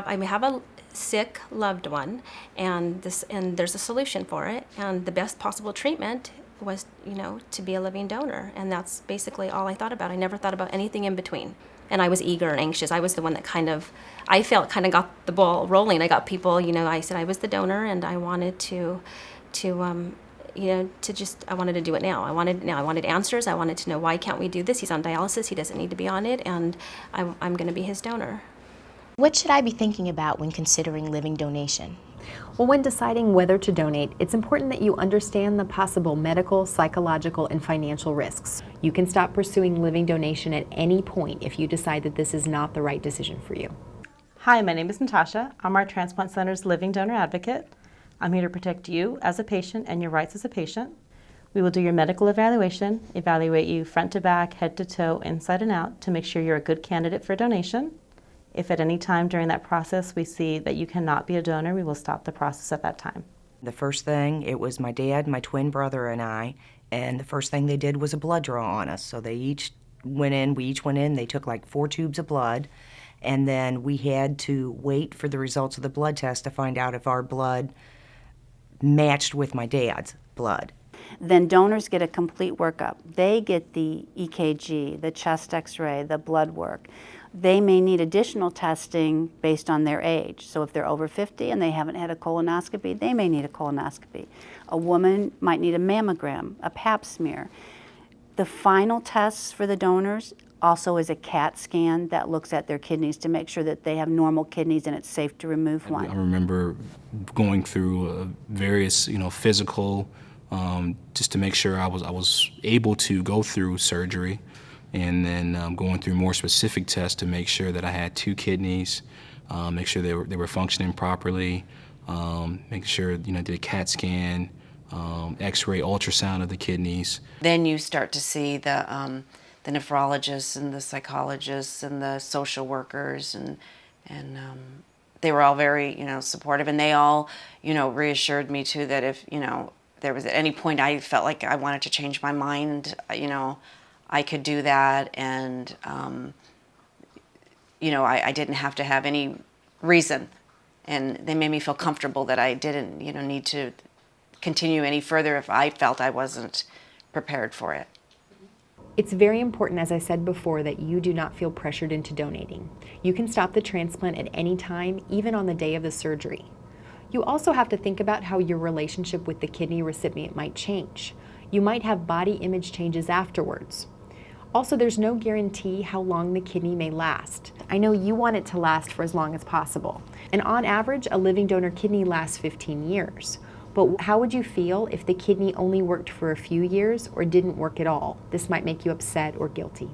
I have a sick loved one, and there's a solution for it, and the best possible treatment was, to be a living donor, and that's basically all I thought about. I never thought about anything in between. And I was eager and anxious. I was the one that I felt got the ball rolling. I got people, I said I was the donor, and I wanted I wanted to do it now. I wanted answers. I wanted to know, why can't we do this? He's on dialysis. He doesn't need to be on it, and I'm going to be his donor. What should I be thinking about when considering living donation? Well, when deciding whether to donate, it's important that you understand the possible medical, psychological, and financial risks. You can stop pursuing living donation at any point if you decide that this is not the right decision for you. Hi, my name is Natasha. I'm our Transplant Center's living donor advocate. I'm here to protect you as a patient and your rights as a patient. We will do your medical evaluation, evaluate you front to back, head to toe, inside and out to make sure you're a good candidate for donation. If at any time during that process we see that you cannot be a donor, we will stop the process at that time. The first thing, it was my dad, my twin brother, and I, and the first thing they did was a blood draw on us. So we each went in, they took like 4 tubes of blood, and then we had to wait for the results of the blood test to find out if our blood matched with my dad's blood. Then donors get a complete workup. They get the EKG, the chest x-ray, the blood work. They may need additional testing based on their age. So if they're over 50 and they haven't had a colonoscopy, they may need a colonoscopy. A woman might need a mammogram, a pap smear. The final tests for the donors also is a CAT scan that looks at their kidneys to make sure that they have normal kidneys and it's safe to remove one. I remember going through various, physical, just to make sure I was able to go through surgery, and then going through more specific tests to make sure that I had 2 kidneys, make sure they were functioning properly, make sure did a CAT scan, X-ray, ultrasound of the kidneys. Then you start to see the nephrologists and the psychologists and the social workers, and they were all very supportive, and they all reassured me too that if there was at any point I felt like I wanted to change my mind, I could do that, and I didn't have to have any reason, and they made me feel comfortable that I didn't need to continue any further if I felt I wasn't prepared for it. It's very important, as I said before, that you do not feel pressured into donating. You can stop the transplant at any time, even on the day of the surgery. You also have to think about how your relationship with the kidney recipient might change. You might have body image changes afterwards. Also, there's no guarantee how long the kidney may last. I know you want it to last for as long as possible. And on average, a living donor kidney lasts 15 years. But how would you feel if the kidney only worked for a few years or didn't work at all? This might make you upset or guilty.